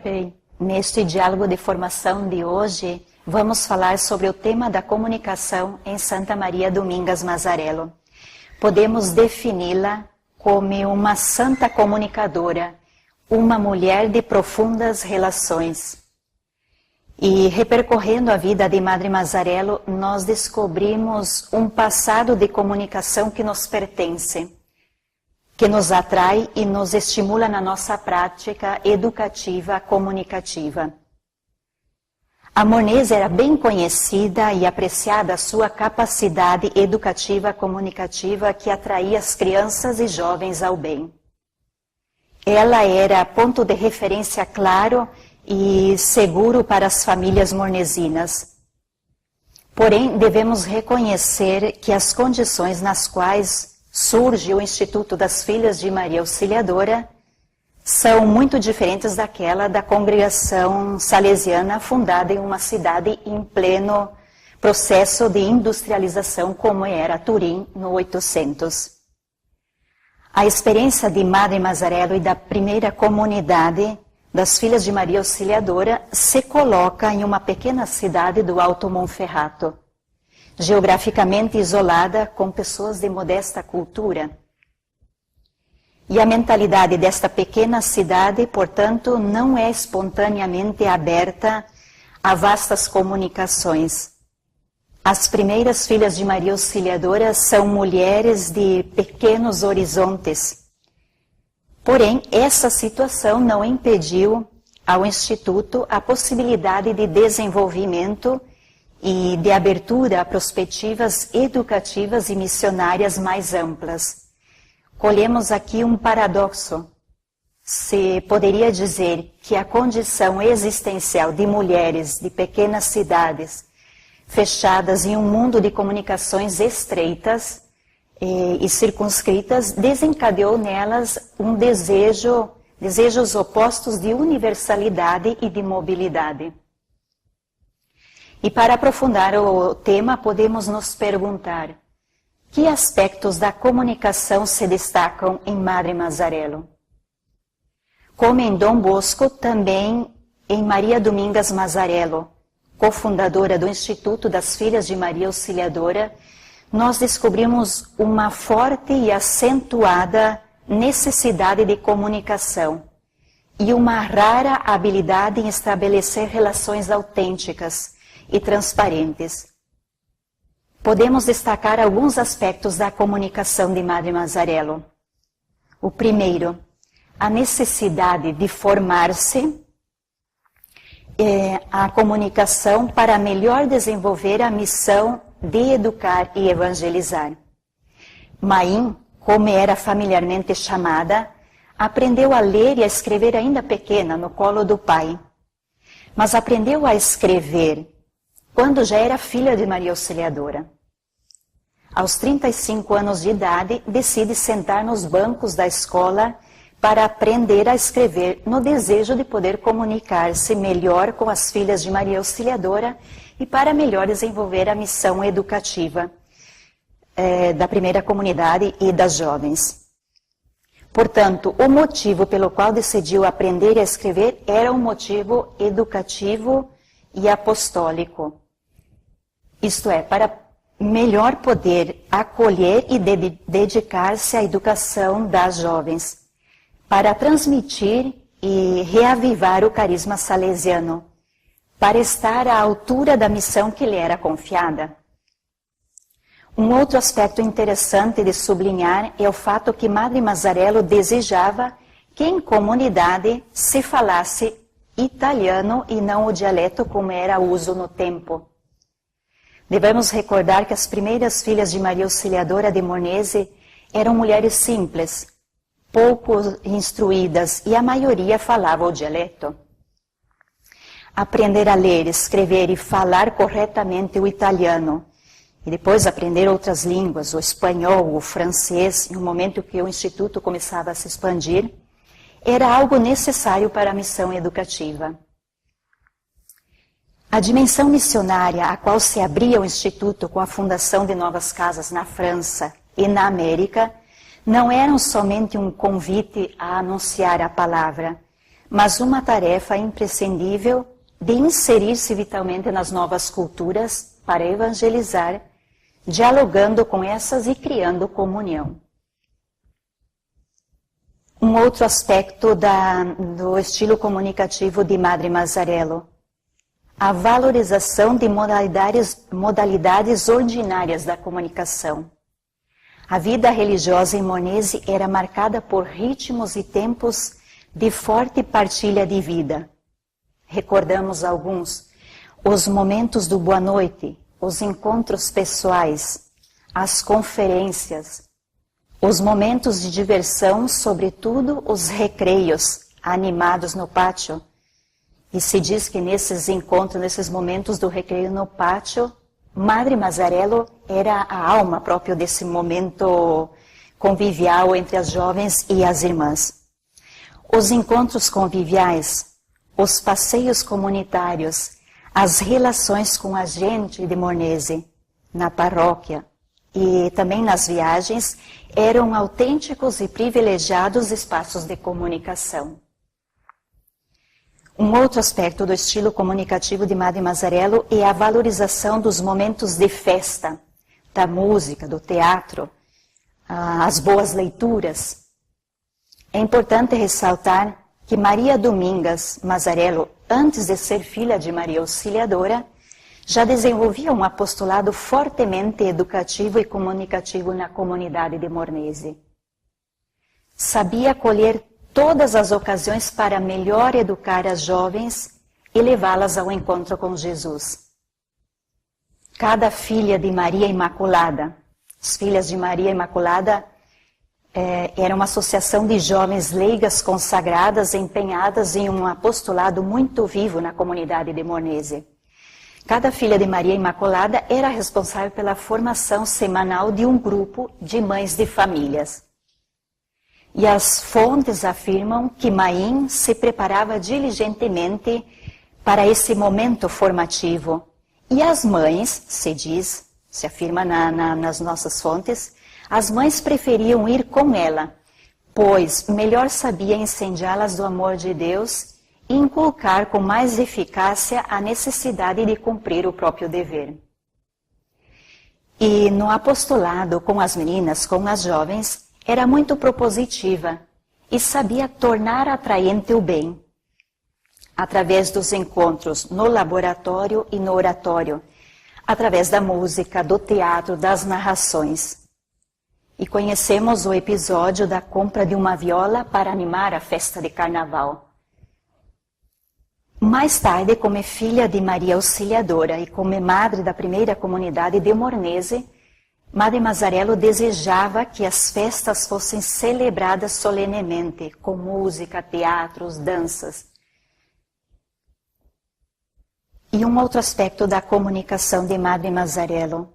Pepe. Neste diálogo de formação de hoje, vamos falar sobre o tema da comunicação em Santa Maria Domingas Mazzarello. Podemos defini-la como uma santa comunicadora, uma mulher de profundas relações. E repercorrendo a vida de Madre Mazzarello, nós descobrimos um passado de comunicação que nos pertence, que nos atrai e nos estimula na nossa prática educativa comunicativa. A Mornese era bem conhecida e apreciada a sua capacidade educativa comunicativa que atraía as crianças e jovens ao bem. Ela era ponto de referência claro e seguro para as famílias mornesinas. Porém, devemos reconhecer que as condições nas quais surge o Instituto das Filhas de Maria Auxiliadora são muito diferentes daquela da congregação salesiana fundada em uma cidade em pleno processo de industrialização como era Turim no 800. A experiência de Madre Mazzarello e da primeira comunidade das Filhas de Maria Auxiliadora se coloca em uma pequena cidade do Alto Monferrato, geograficamente isolada, com pessoas de modesta cultura. E a mentalidade desta pequena cidade, portanto, não é espontaneamente aberta a vastas comunicações. As primeiras Filhas de Maria Auxiliadora são mulheres de pequenos horizontes. Porém, essa situação não impediu ao Instituto a possibilidade de desenvolvimento e de abertura a perspectivas educativas e missionárias mais amplas. Colhemos aqui um paradoxo. Se poderia dizer que a condição existencial de mulheres de pequenas cidades, fechadas em um mundo de comunicações estreitas e circunscritas, desencadeou nelas um desejos opostos de universalidade e de mobilidade. E para aprofundar o tema, podemos nos perguntar: que aspectos da comunicação se destacam em Madre Mazzarello? Como em Dom Bosco, também em Maria Domingas Mazzarello, cofundadora do Instituto das Filhas de Maria Auxiliadora, nós descobrimos uma forte e acentuada necessidade de comunicação e uma rara habilidade em estabelecer relações autênticas e transparentes. Podemos destacar alguns aspectos da comunicação de Madre Mazzarello. O primeiro, a necessidade de formar-se a comunicação para melhor desenvolver a missão de educar e evangelizar. Maim, como era familiarmente chamada, aprendeu a ler e a escrever ainda pequena, no colo do pai. Mas aprendeu a escrever quando já era filha de Maria Auxiliadora. Aos 35 anos de idade, decide sentar nos bancos da escola para aprender a escrever, no desejo de poder comunicar-se melhor com as filhas de Maria Auxiliadora e para melhor desenvolver a missão educativa da primeira comunidade e das jovens. Portanto, o motivo pelo qual decidiu aprender a escrever era um motivo educativo e apostólico. Isto é, para melhor poder acolher e dedicar-se à educação das jovens, para transmitir e reavivar o carisma salesiano, para estar à altura da missão que lhe era confiada. Um outro aspecto interessante de sublinhar é o fato que Madre Mazzarello desejava que em comunidade se falasse italiano e não o dialeto como era uso no tempo. Devemos recordar que as primeiras filhas de Maria Auxiliadora de Mornese eram mulheres simples, pouco instruídas e a maioria falava o dialeto. Aprender a ler, escrever e falar corretamente o italiano e depois aprender outras línguas, o espanhol, o francês, no momento que o Instituto começava a se expandir, era algo necessário para a missão educativa. A dimensão missionária a qual se abria o Instituto com a fundação de novas casas na França e na América não eram somente um convite a anunciar a palavra, mas uma tarefa imprescindível de inserir-se vitalmente nas novas culturas para evangelizar, dialogando com essas e criando comunhão. Um outro aspecto do estilo comunicativo de Madre Mazzarello, a valorização de modalidades ordinárias da comunicação. A vida religiosa em Morenese era marcada por ritmos e tempos de forte partilha de vida. Recordamos alguns: os momentos do boa noite, os encontros pessoais, as conferências, os momentos de diversão, sobretudo os recreios animados no pátio. E se diz que nesses encontros, nesses momentos do recreio no pátio, Madre Mazzarello era a alma própria desse momento convivial entre as jovens e as irmãs. Os encontros conviviais, os passeios comunitários, as relações com a gente de Morenese, na paróquia e também nas viagens, eram autênticos e privilegiados espaços de comunicação. Um outro aspecto do estilo comunicativo de Madre Mazzarello é a valorização dos momentos de festa, da música, do teatro, as boas leituras. É importante ressaltar que Maria Domingas Mazzarello, antes de ser filha de Maria Auxiliadora, já desenvolvia um apostolado fortemente educativo e comunicativo na comunidade de Morenese. Sabia acolher todas as ocasiões para melhor educar as jovens e levá-las ao encontro com Jesus. Cada filha de Maria Imaculada, as filhas de Maria Imaculada era uma associação de jovens leigas consagradas, empenhadas em um apostolado muito vivo na comunidade de Morenese. Cada filha de Maria Imaculada era responsável pela formação semanal de um grupo de mães de famílias. E as fontes afirmam que Maim se preparava diligentemente para esse momento formativo. E as mães, se afirma nas nossas fontes, as mães preferiam ir com ela, pois melhor sabia incendiá-las do amor de Deus e inculcar com mais eficácia a necessidade de cumprir o próprio dever. E no apostolado com as meninas, com as jovens, era muito propositiva e sabia tornar atraente o bem, através dos encontros no laboratório e no oratório, através da música, do teatro, das narrações. E conhecemos o episódio da compra de uma viola para animar a festa de carnaval. Mais tarde, como filha de Maria Auxiliadora e como madre da primeira comunidade de Morenese, Madre Mazzarello desejava que as festas fossem celebradas solenemente, com música, teatros, danças. E um outro aspecto da comunicação de Madre Mazzarello,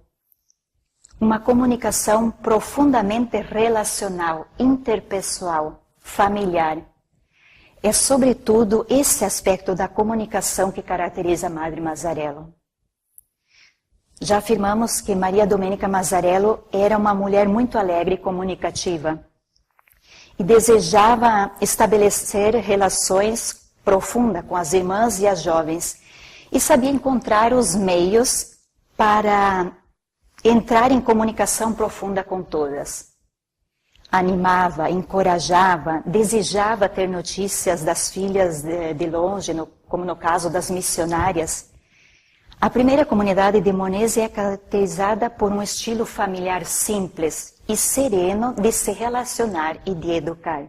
uma comunicação profundamente relacional, interpessoal, familiar. É sobretudo esse aspecto da comunicação que caracteriza Madre Mazzarello. Já afirmamos que Maria Domenica Mazzarello era uma mulher muito alegre e comunicativa e desejava estabelecer relações profundas com as irmãs e as jovens e sabia encontrar os meios para entrar em comunicação profunda com todas. Animava, encorajava, desejava ter notícias das filhas de longe, como no caso das missionárias. A primeira comunidade de Morenese é caracterizada por um estilo familiar simples e sereno de se relacionar e de educar.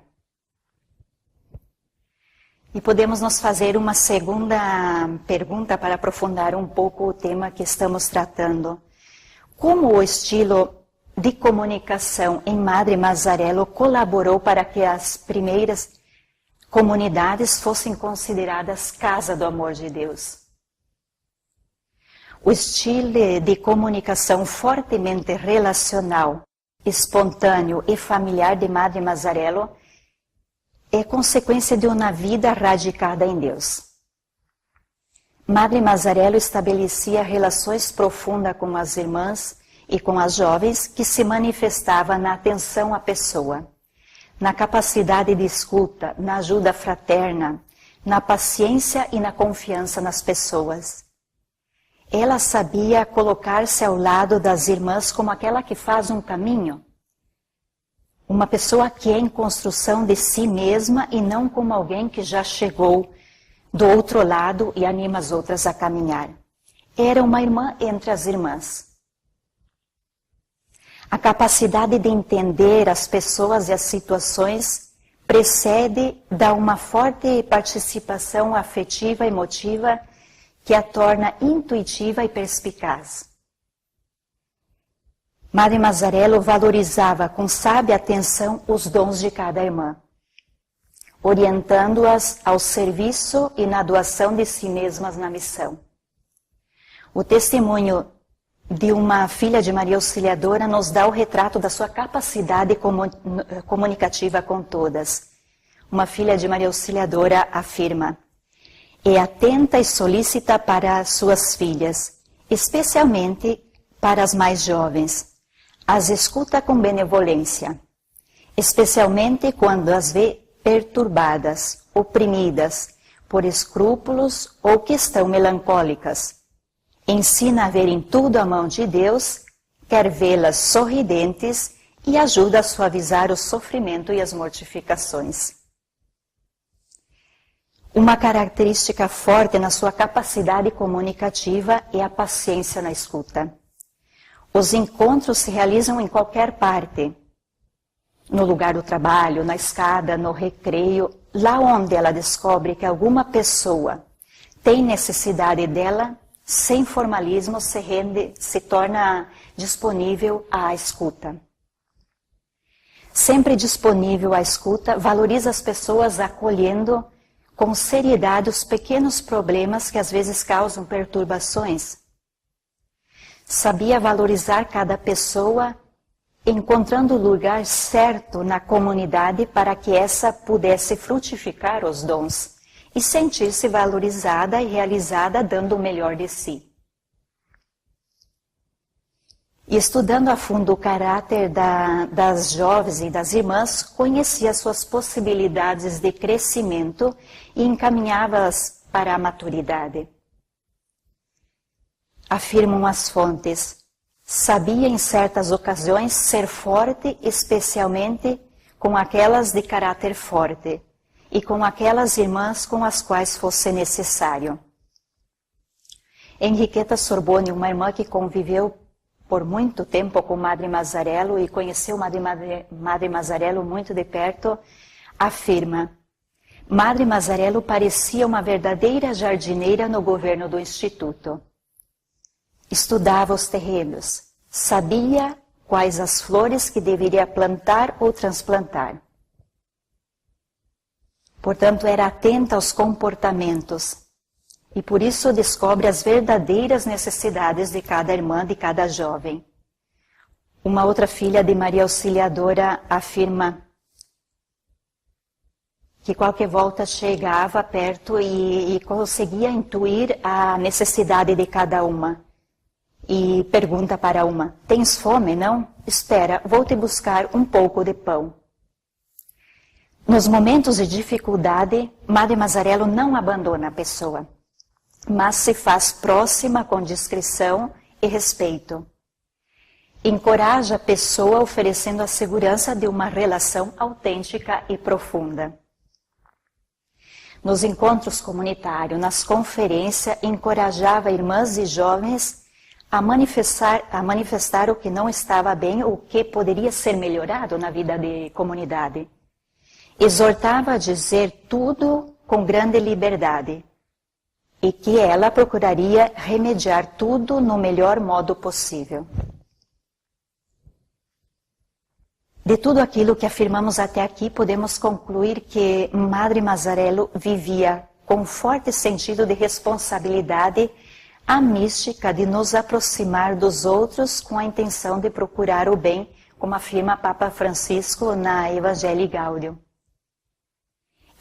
E podemos nos fazer uma segunda pergunta para aprofundar um pouco o tema que estamos tratando. Como o estilo de comunicação em Madre Mazzarello colaborou para que as primeiras comunidades fossem consideradas casa do amor de Deus? O estilo de comunicação fortemente relacional, espontâneo e familiar de Madre Mazzarello é consequência de uma vida radicada em Deus. Madre Mazzarello estabelecia relações profundas com as irmãs e com as jovens que se manifestava na atenção à pessoa, na capacidade de escuta, na ajuda fraterna, na paciência e na confiança nas pessoas. Ela sabia colocar-se ao lado das irmãs como aquela que faz um caminho. Uma pessoa que é em construção de si mesma e não como alguém que já chegou do outro lado e anima as outras a caminhar. Era uma irmã entre as irmãs. A capacidade de entender as pessoas e as situações precede da uma forte participação afetiva e emotiva que a torna intuitiva e perspicaz. Madre Mazzarello valorizava com sábia atenção os dons de cada irmã, orientando-as ao serviço e na doação de si mesmas na missão. O testemunho de uma filha de Maria Auxiliadora nos dá o retrato da sua capacidade comunicativa com todas. Uma filha de Maria Auxiliadora afirma: é atenta e solícita para suas filhas, especialmente para as mais jovens. As escuta com benevolência, especialmente quando as vê perturbadas, oprimidas por escrúpulos ou que estão melancólicas. Ensina a ver em tudo a mão de Deus, quer vê-las sorridentes e ajuda a suavizar o sofrimento e as mortificações. Uma característica forte na sua capacidade comunicativa é a paciência na escuta. Os encontros se realizam em qualquer parte, no lugar do trabalho, na escada, no recreio, lá onde ela descobre que alguma pessoa tem necessidade dela, sem formalismo, se torna disponível à escuta. Sempre disponível à escuta, valoriza as pessoas acolhendo com seriedade os pequenos problemas que às vezes causam perturbações. Sabia valorizar cada pessoa, encontrando o lugar certo na comunidade para que essa pudesse frutificar os dons e sentir-se valorizada e realizada dando o melhor de si. E estudando a fundo o caráter das jovens e das irmãs, conhecia suas possibilidades de crescimento e encaminhava-as para a maturidade. Afirmam as fontes: sabia em certas ocasiões ser forte, especialmente com aquelas de caráter forte e com aquelas irmãs com as quais fosse necessário. Henriqueta Sorboni, uma irmã que conviveu por muito tempo com Madre Mazzarello e conheceu Madre Mazzarello muito de perto, afirma: Madre Mazzarello parecia uma verdadeira jardineira no governo do Instituto. Estudava os terrenos, sabia quais as flores que deveria plantar ou transplantar. Portanto, era atenta aos comportamentos e por isso descobre as verdadeiras necessidades de cada irmã, de cada jovem. Uma outra filha de Maria Auxiliadora afirma que qualquer volta chegava perto e conseguia intuir a necessidade de cada uma. E pergunta para uma: tens fome, não? Espera, vou te buscar um pouco de pão. Nos momentos de dificuldade, Madre Mazzarello não abandona a pessoa, mas se faz próxima com discrição e respeito. Encoraja a pessoa oferecendo a segurança de uma relação autêntica e profunda. Nos encontros comunitários, nas conferências, encorajava irmãs e jovens a manifestar o que não estava bem, o que poderia ser melhorado na vida de comunidade. Exortava a dizer tudo com grande liberdade e que ela procuraria remediar tudo no melhor modo possível. De tudo aquilo que afirmamos até aqui, podemos concluir que Madre Mazzarello vivia com forte sentido de responsabilidade a mística de nos aproximar dos outros com a intenção de procurar o bem, como afirma Papa Francisco na Evangelii Gaudium.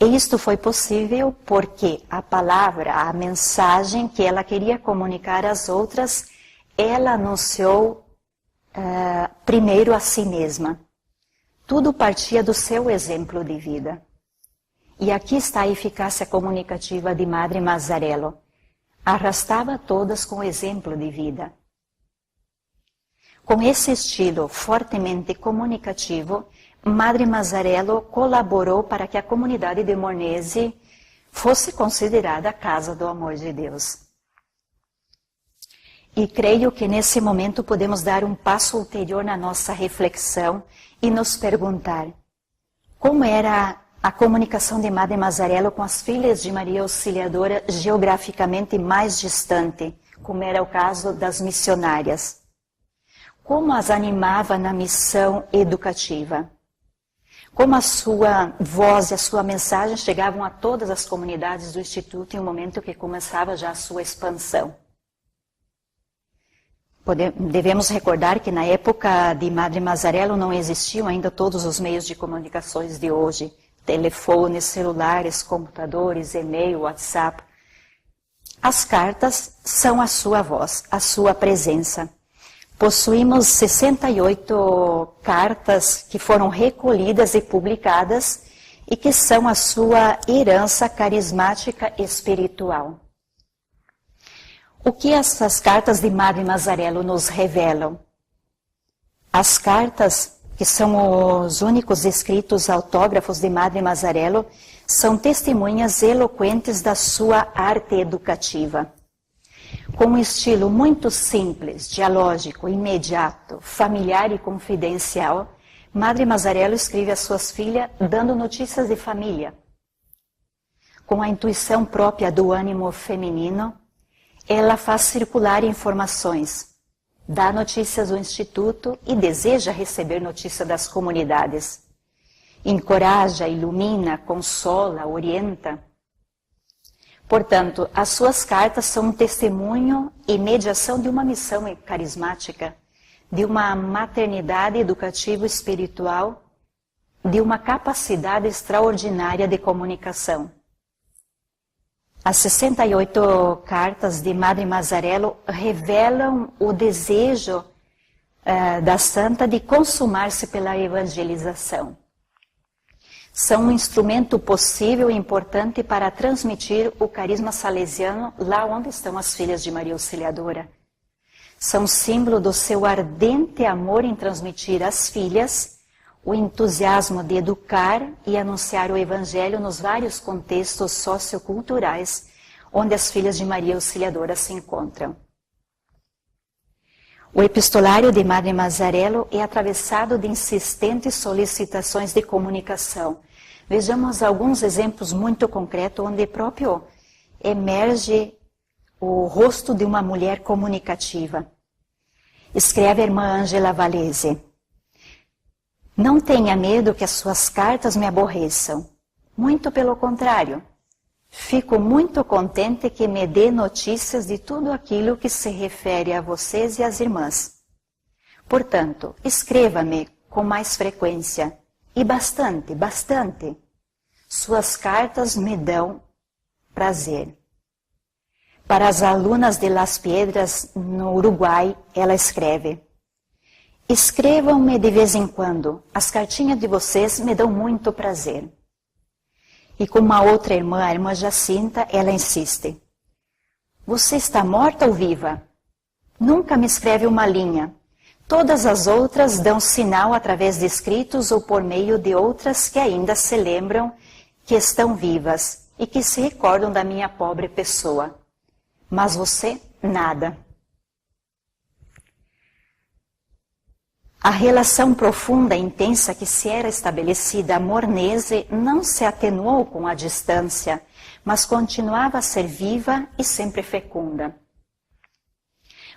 E isto foi possível porque a palavra, a mensagem que ela queria comunicar às outras, ela anunciou primeiro a si mesma. Tudo partia do seu exemplo de vida. E aqui está a eficácia comunicativa de Madre Mazzarello. Arrastava todas com exemplo de vida. Com esse estilo fortemente comunicativo, Madre Mazzarello colaborou para que a comunidade de Mornese fosse considerada a casa do amor de Deus. E creio que nesse momento podemos dar um passo ulterior na nossa reflexão e nos perguntar como era a comunicação de Madre Mazzarello com as filhas de Maria Auxiliadora geograficamente mais distante, como era o caso das missionárias. Como as animava na missão educativa. Como a sua voz e a sua mensagem chegavam a todas as comunidades do Instituto em um momento que começava já a sua expansão. Devemos recordar que na época de Madre Mazzarello não existiam ainda todos os meios de comunicações de hoje. Telefones, celulares, computadores, e-mail, WhatsApp. As cartas são a sua voz, a sua presença. Possuímos 68 cartas que foram recolhidas e publicadas e que são a sua herança carismática espiritual. O que essas cartas de Madre Mazzarello nos revelam? As cartas, que são os únicos escritos autógrafos de Madre Mazzarello, são testemunhas eloquentes da sua arte educativa. Com um estilo muito simples, dialógico, imediato, familiar e confidencial, Madre Mazzarello escreve às suas filhas dando notícias de família. Com a intuição própria do ânimo feminino, ela faz circular informações, dá notícias do Instituto e deseja receber notícia das comunidades. Encoraja, ilumina, consola, orienta. Portanto, as suas cartas são um testemunho e mediação de uma missão carismática, de uma maternidade educativa espiritual, de uma capacidade extraordinária de comunicação. As 68 cartas de Madre Mazzarello revelam o desejo da santa de consumar-se pela evangelização. São um instrumento possível e importante para transmitir o carisma salesiano lá onde estão as filhas de Maria Auxiliadora. São símbolo do seu ardente amor em transmitir às filhas o entusiasmo de educar e anunciar o Evangelho nos vários contextos socioculturais onde as filhas de Maria Auxiliadora se encontram. O epistolário de Madre Mazzarello é atravessado de insistentes solicitações de comunicação. Vejamos alguns exemplos muito concretos onde próprio emerge o rosto de uma mulher comunicativa. Escreve a irmã Ângela Valese: não tenha medo que as suas cartas me aborreçam. Muito pelo contrário. Fico muito contente que me dê notícias de tudo aquilo que se refere a vocês e às irmãs. Portanto, escreva-me com mais frequência. E bastante, bastante. Suas cartas me dão prazer. Para as alunas de Las Piedras, no Uruguai, ela escreve: escrevam-me de vez em quando. As cartinhas de vocês me dão muito prazer. E com uma outra irmã, a irmã Jacinta, ela insiste: você está morta ou viva? Nunca me escreve uma linha. Todas as outras dão sinal através de escritos ou por meio de outras que ainda se lembram que estão vivas e que se recordam da minha pobre pessoa. Mas você, nada. A relação profunda e intensa que se era estabelecida a Mornese não se atenuou com a distância, mas continuava a ser viva e sempre fecunda.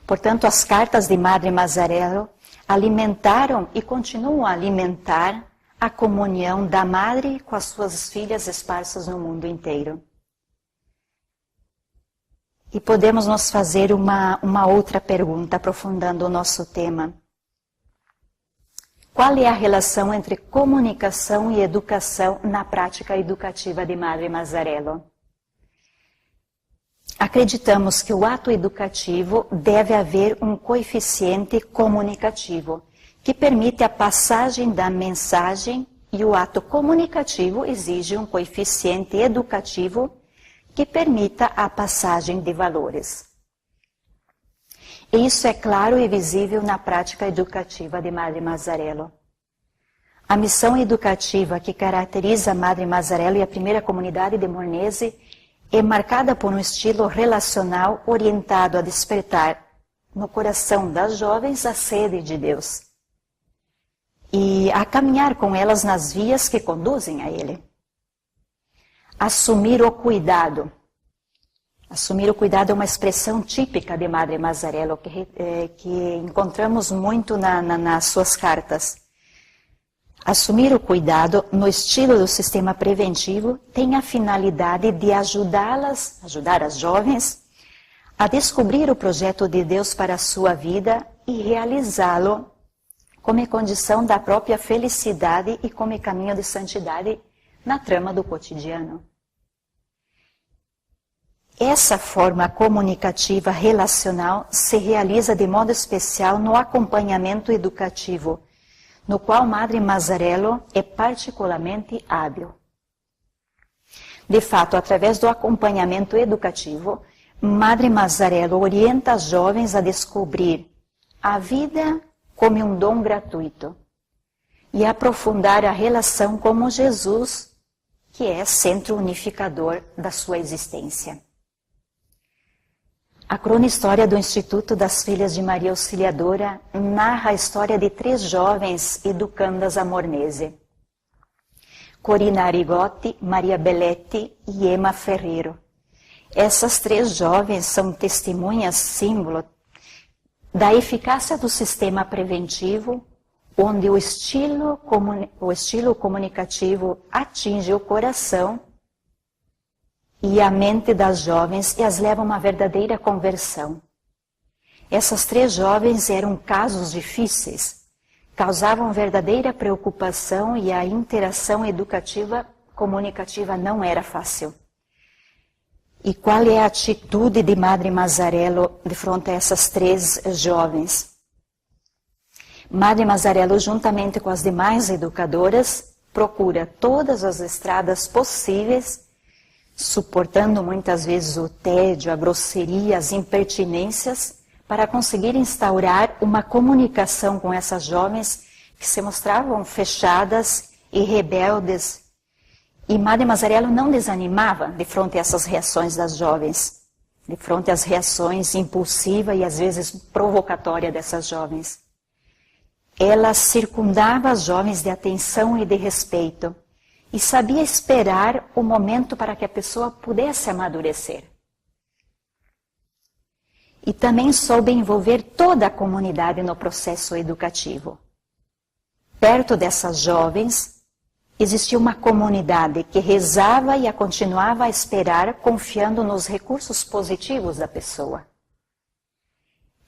Portanto, as cartas de Madre Mazzarello alimentaram e continuam a alimentar a comunhão da Madre com as suas filhas esparsas no mundo inteiro. E podemos nos fazer uma outra pergunta, aprofundando o nosso tema. Qual é a relação entre comunicação e educação na prática educativa de Madre Mazzarello? Acreditamos que o ato educativo deve haver um coeficiente comunicativo, que permite a passagem da mensagem e o ato comunicativo exige um coeficiente educativo que permita a passagem de valores. E isso é claro e visível na prática educativa de Madre Mazzarello. A missão educativa que caracteriza a Madre Mazzarello e a primeira comunidade de Mornese é marcada por um estilo relacional orientado a despertar no coração das jovens a sede de Deus e a caminhar com elas nas vias que conduzem a Ele. Assumir o cuidado. Assumir o cuidado é uma expressão típica de Madre Mazzarello que encontramos muito nas suas cartas. Assumir o cuidado no estilo do sistema preventivo tem a finalidade de ajudar as jovens a descobrir o projeto de Deus para a sua vida e realizá-lo como condição da própria felicidade e como caminho de santidade na trama do cotidiano. Essa forma comunicativa relacional se realiza de modo especial no acompanhamento educativo, no qual Madre Mazzarello é particularmente hábil. De fato, através do acompanhamento educativo, Madre Mazzarello orienta as jovens a descobrir a vida como um dom gratuito e a aprofundar a relação com Jesus, que é centro unificador da sua existência. A crônica do Instituto das Filhas de Maria Auxiliadora narra a história de 3 jovens educandas a Mornese: Corina Arigotti, Maria Belletti e Emma Ferreiro. Essas 3 jovens são testemunhas símbolo da eficácia do sistema preventivo, onde o estilo comunicativo atinge o coração e a mente das jovens e as leva a uma verdadeira conversão. Essas 3 jovens eram casos difíceis, causavam verdadeira preocupação e a interação educativa comunicativa não era fácil. E qual é a atitude de Madre Mazzarello de frente a essas 3 jovens? Madre Mazzarello, juntamente com as demais educadoras, procura todas as estradas possíveis, suportando muitas vezes o tédio, a grosseria, as impertinências, para conseguir instaurar uma comunicação com essas jovens que se mostravam fechadas e rebeldes. E Madre Mazzarello não desanimava de frente a essas reações das jovens, de frente às reações impulsivas e às vezes provocatórias dessas jovens. Ela circundava as jovens de atenção e de respeito e sabia esperar o momento para que a pessoa pudesse amadurecer. E também soube envolver toda a comunidade no processo educativo. Perto dessas jovens, existia uma comunidade que rezava e a continuava a esperar, confiando nos recursos positivos da pessoa.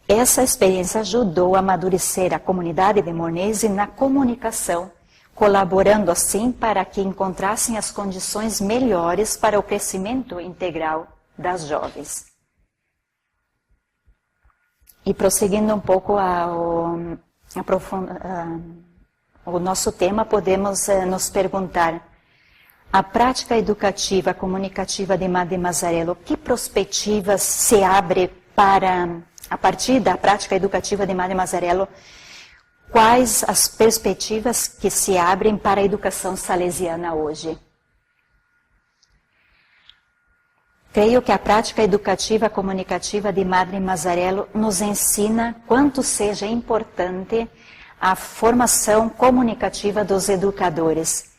Essa experiência ajudou a amadurecer a comunidade de Mornese na comunicação, colaborando assim para que encontrassem as condições melhores para o crescimento integral das jovens. E prosseguindo um pouco o nosso tema, podemos nos perguntar: a prática educativa comunicativa de Madre Mazzarello, que perspectivas se abre a partir da prática educativa de Madre Mazzarello, quais as perspectivas que se abrem para a educação salesiana hoje? Creio que a prática educativa comunicativa de Madre Mazzarello nos ensina quanto seja importante a formação comunicativa dos educadores,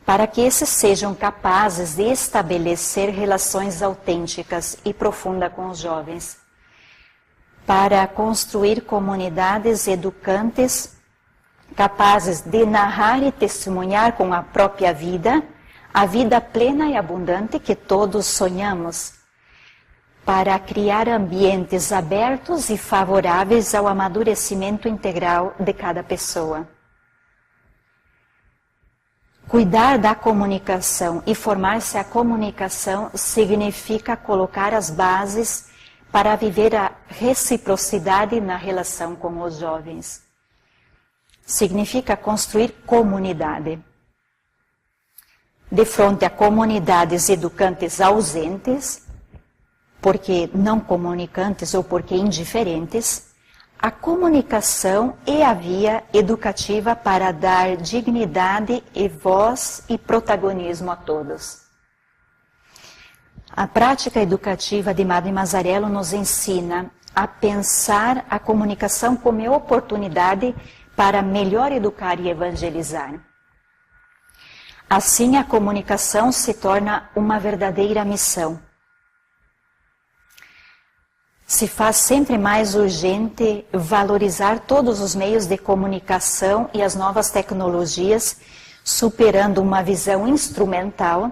para que esses sejam capazes de estabelecer relações autênticas e profundas com os jovens, para construir comunidades educantes capazes de narrar e testemunhar com a própria vida a vida plena e abundante que todos sonhamos, para criar ambientes abertos e favoráveis ao amadurecimento integral de cada pessoa. Cuidar da comunicação e formar-se a comunicação significa colocar as bases para viver a reciprocidade na relação com os jovens. Significa construir comunidade. de frente a comunidades educantes ausentes, porque não comunicantes ou porque indiferentes, a comunicação é a via educativa para dar dignidade e voz e protagonismo a todos. A prática educativa de Madre Mazzarello nos ensina a pensar a comunicação como oportunidade para melhor educar e evangelizar. Assim, a comunicação se torna uma verdadeira missão. Se faz sempre mais urgente valorizar todos os meios de comunicação e as novas tecnologias, superando uma visão instrumental,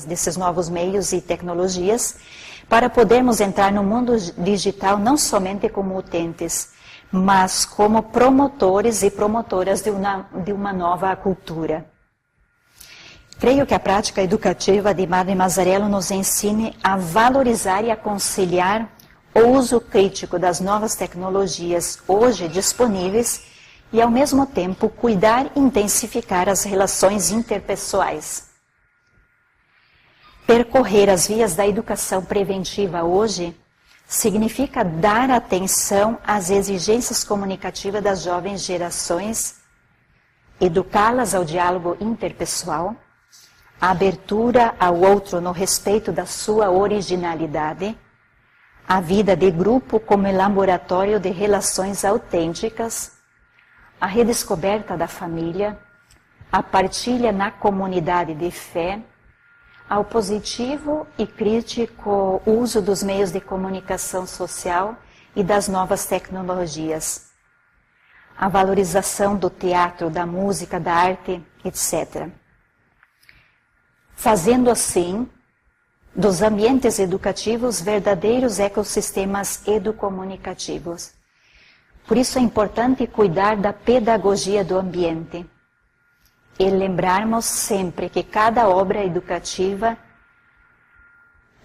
desses novos meios e tecnologias, para podermos entrar no mundo digital não somente como utentes, mas como promotores e promotoras de uma nova cultura. Creio que a prática educativa de Madre Mazzarello nos ensine a valorizar e a conciliar o uso crítico das novas tecnologias hoje disponíveis e, ao mesmo tempo, cuidar e intensificar as relações interpessoais. Percorrer as vias da educação preventiva hoje significa dar atenção às exigências comunicativas das jovens gerações, educá-las ao diálogo interpessoal, a abertura ao outro no respeito da sua originalidade, a vida de grupo como laboratório de relações autênticas, a redescoberta da família, a partilha na comunidade de fé, ao positivo e crítico uso dos meios de comunicação social e das novas tecnologias, a valorização do teatro, da música, da arte, etc. Fazendo assim dos ambientes educativos verdadeiros ecossistemas educomunicativos. Por isso é importante cuidar da pedagogia do ambiente e lembrarmos sempre que cada obra educativa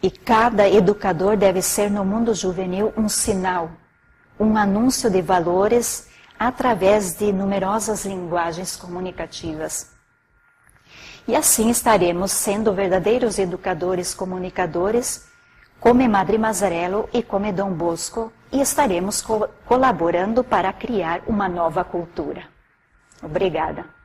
e cada educador deve ser no mundo juvenil um sinal, um anúncio de valores através de numerosas linguagens comunicativas. E assim estaremos sendo verdadeiros educadores comunicadores, como Madre Mazzarello e como Dom Bosco, e estaremos colaborando para criar uma nova cultura. Obrigada.